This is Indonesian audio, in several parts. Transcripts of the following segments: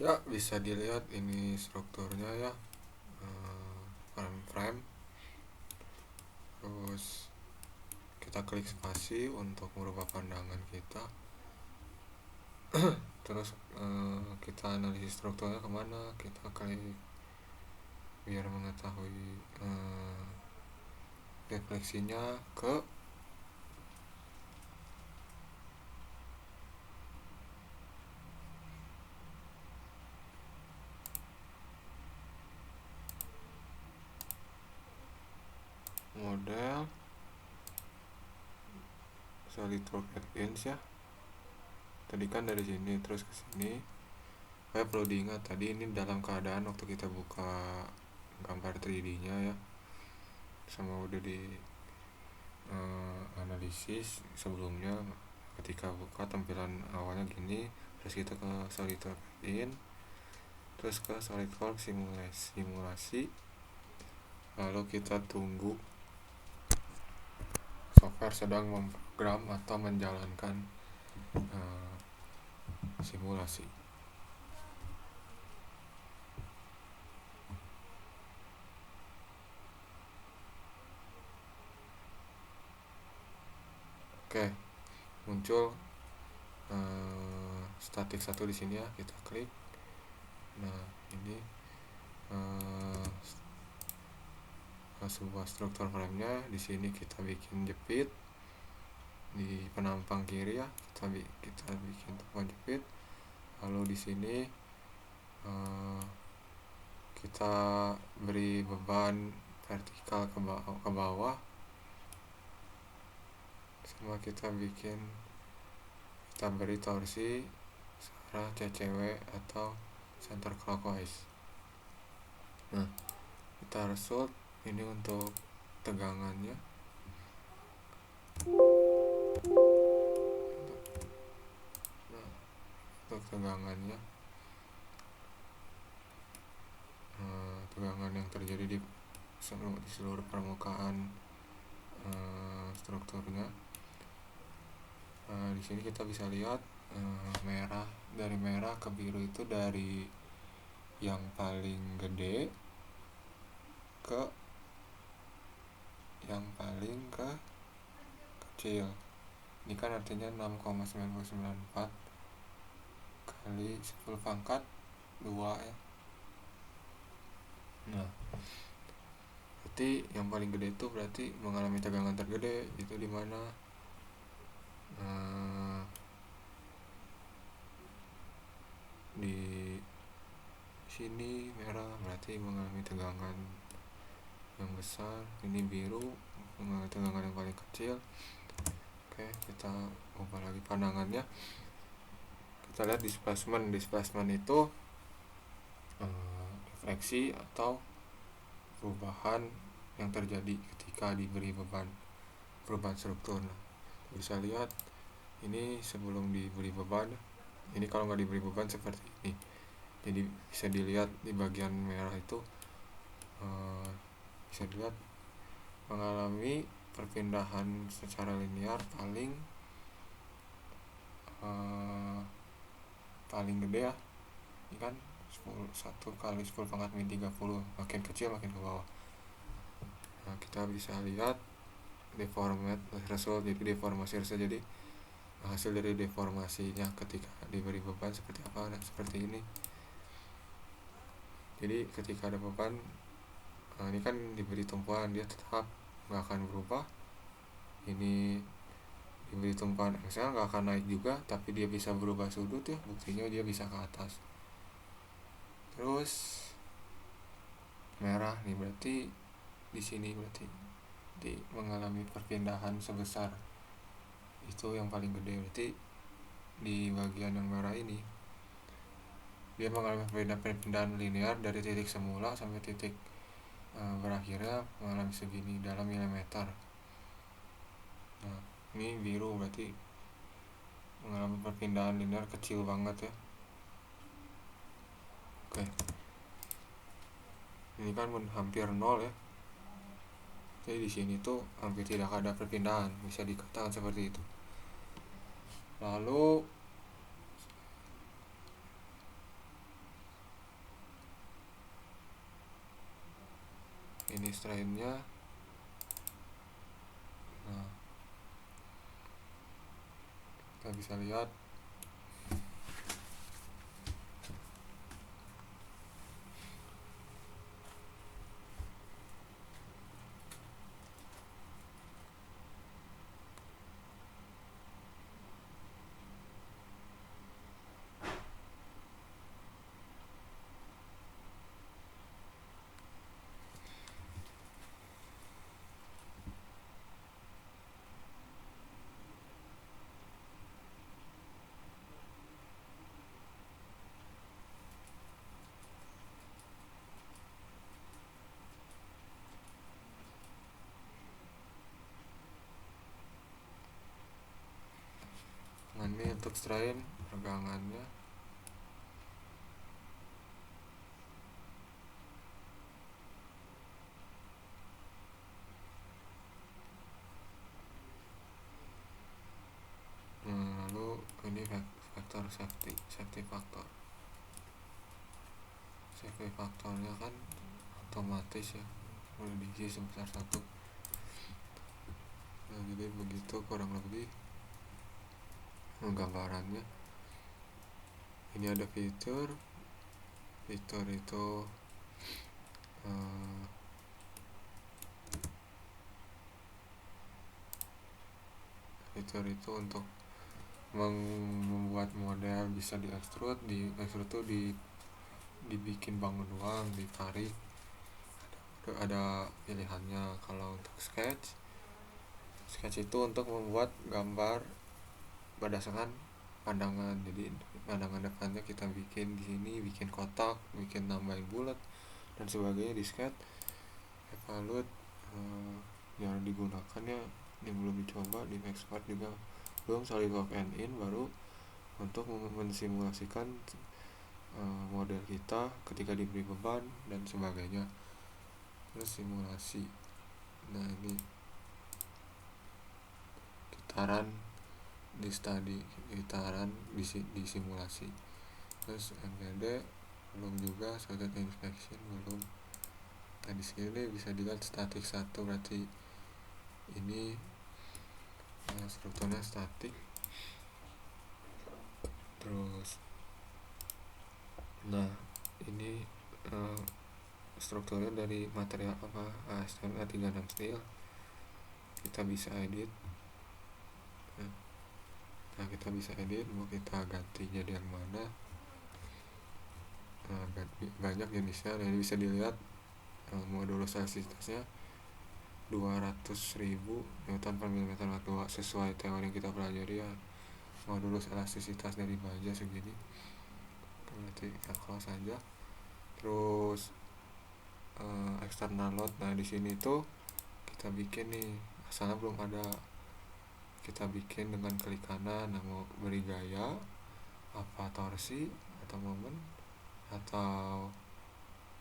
Ya, bisa dilihat ini strukturnya ya. Frame, terus kita klik spasi untuk merubah pandangan kita. Terus kita analisis strukturnya kemana, kita klik biar mengetahui refleksinya ke model SolidWorks Advanced ya. Tadi kan dari sini terus ke sini. Perlu diingat tadi ini dalam keadaan waktu kita buka gambar 3D-nya ya, sama udah di analisis sebelumnya. Ketika buka tampilan awalnya gini, terus kita ke SolidWorks in, terus ke SolidWorks simulasi, lalu kita tunggu software sedang memprogram atau menjalankan simulasi. Oke, muncul statik 1 di sini ya, kita klik. Nah, ini sebuah struktur frame-nya. Di sini kita bikin jepit di penampang kiri ya, kita bikin tempat jepit. Lalu di sini kita beri beban vertikal ke bawah, sama kita beri torsi searah CCW atau center clockwise. Nah, kita result ini untuk tegangannya. Untuk tegangannya, tegangan yang terjadi di seluruh permukaan strukturnya. Di sini kita bisa lihat merah ke biru itu dari yang paling gede ke yang paling kecil. Ini kan artinya 6,994 kali 10 pangkat 2 ya. Nah, berarti yang paling gede itu berarti mengalami tegangan tergede. Itu di mana? Di sini merah berarti mengalami tegangan yang besar. Ini biru mengalami tegangan yang paling kecil. Oke, kita ubah lagi pandangannya. Kita lihat displacement itu refleksi atau perubahan yang terjadi ketika diberi perubahan struktur. Nah, bisa lihat ini sebelum diberi beban. Ini kalau nggak diberi beban seperti ini. Jadi bisa dilihat di bagian merah itu bisa dilihat mengalami perpindahan secara linear paling gede ya. Ini kan 1 kali 10 pangkat min 30, makin kecil makin ke bawah. Nah, kita bisa lihat deformate result, jadi deformasi result. Jadi hasil dari deformasinya ketika diberi beban seperti apa. Nah, seperti ini. Jadi ketika ada beban, ini kan diberi tumpuan, dia tetap nggak akan berubah. Ini diberi tumpuan aksial nggak akan naik juga, tapi dia bisa berubah sudut ya, buktinya dia bisa ke atas. Terus merah nih berarti di sini berarti mengalami perpindahan sebesar itu yang paling gede. Berarti di bagian yang merah ini dia mengalami perpindahan linear dari titik semula sampai titik berakhirnya mengalami segini dalam milimeter. Nah, ini biru berarti mengalami perpindahan linear kecil banget ya. Oke, ini kan hampir 0 ya. Jadi di sini tuh hampir tidak ada perpindahan, bisa dikatakan seperti itu. Lalu strainnya. Nah, kita bisa lihat ini untuk strain pegangannya. Lalu ini faktor safety faktor. Safety faktornya kan otomatis ya, udah diisi sebesar 1. Nah, jadi begitu kurang lebih gambarannya. Ini ada fitur itu fitur itu untuk membuat model bisa diekstrud tuh dibikin bangun doang, ditarik, ada pilihannya. Kalau untuk sketch itu untuk membuat gambar berdasarkan pandangan. Jadi pandangan depannya kita bikin di sini, bikin kotak, bikin nambahin bulat dan sebagainya di sketch. Evaluate yang digunakannya ini belum dicoba, di Maxpart juga belum. SolidWorks and in baru untuk mensimulasikan model kita ketika diberi beban dan sebagainya, terus simulasi. Nah, ini gitaran di simulasi. Terus MPD belum juga, solid inspection belum. Nah, di sini bisa dilihat statik 1, berarti ini strukturnya statik. Terus nah, ini strukturnya dari material apa? ASTM A36 steel. Kita bisa edit. Nah, kita bisa edit mau kita gantinya di yang mana. Banyak jenisnya. Nah, ini bisa dilihat modulus elastisitasnya 200.000 Newton per mm waktu sesuai teori yang kita pelajari ya. Modulus elastisitas dari baja segini, berarti ya close saja. Terus external load. Nah, di sini tuh kita bikin nih, asalnya belum ada, kita bikin dengan klik kanan. Nah, mau beri gaya apa, torsi atau momen atau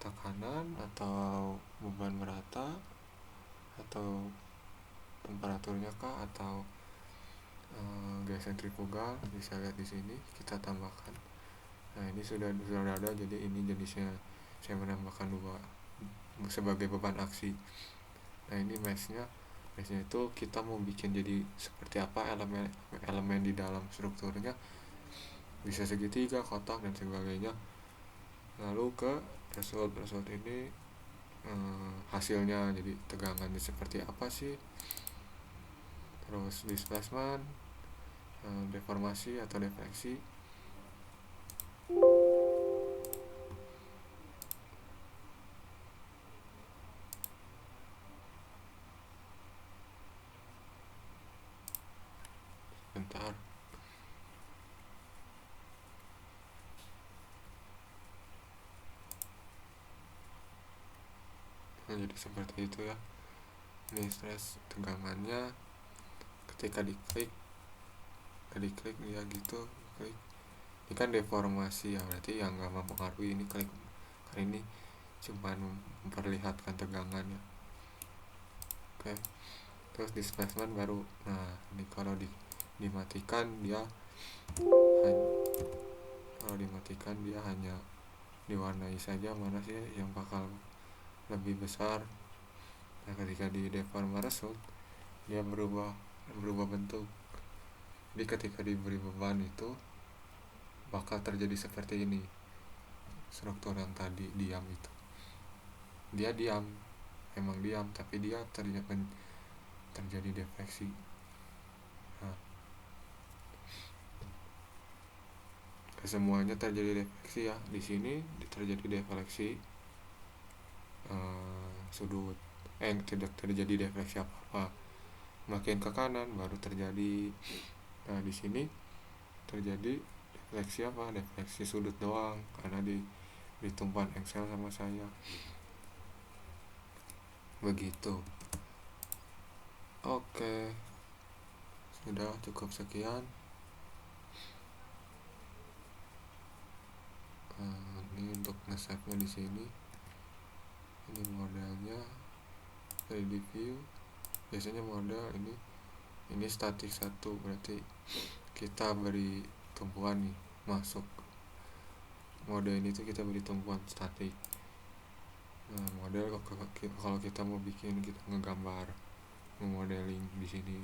tekanan atau beban merata atau temperaturnya kah atau gaya sentrifugal, bisa lihat di sini kita tambahkan. Nah, ini sudah ada, jadi ini jenisnya saya menambahkan 2 sebagai beban aksi. Nah, ini meshnya itu kita mau bikin jadi seperti apa elemen di dalam strukturnya, bisa segitiga, kotak dan sebagainya. Lalu ke result ini hasilnya, jadi tegangannya seperti apa sih, terus displacement, deformasi atau defleksi. Bentar. Nah, jadi seperti itu ya. Ini stress tegangannya ketika diklik ya gitu, klik. Ini kan deformasi ya, berarti yang nggak mempengaruhi. Ini klik kali ini cuman memperlihatkan tegangannya. Oke. Terus displacement baru. Nah, ini kalau dimatikan dia hanya diwarnai saja mana sih yang bakal lebih besar Nah, ketika di deform result dia berubah bentuk. Jadi ketika diberi beban itu bakal terjadi seperti ini. Struktur yang tadi diam itu, dia diam, emang diam, tapi dia terjadi defleksi. Nah, kesemuanya terjadi defleksi ya. Di sini terjadi defleksi sudut, tidak terjadi defleksi apa-apa. Makin ke kanan baru terjadi. Nah, di sini terjadi defleksi apa? Defleksi sudut doang, karena di tumpuan Excel sama saya. Begitu. Oke, sudah cukup sekian. Ini untuk nge-save-nya di sini. Ini modelnya 3D view. Biasanya model ini statik 1, berarti kita beri tumpuan nih masuk. Mode ini tuh kita beri tumpuan statik. Nah, model kalau kita mau bikin, kita ngegambar, ngemodeling di sini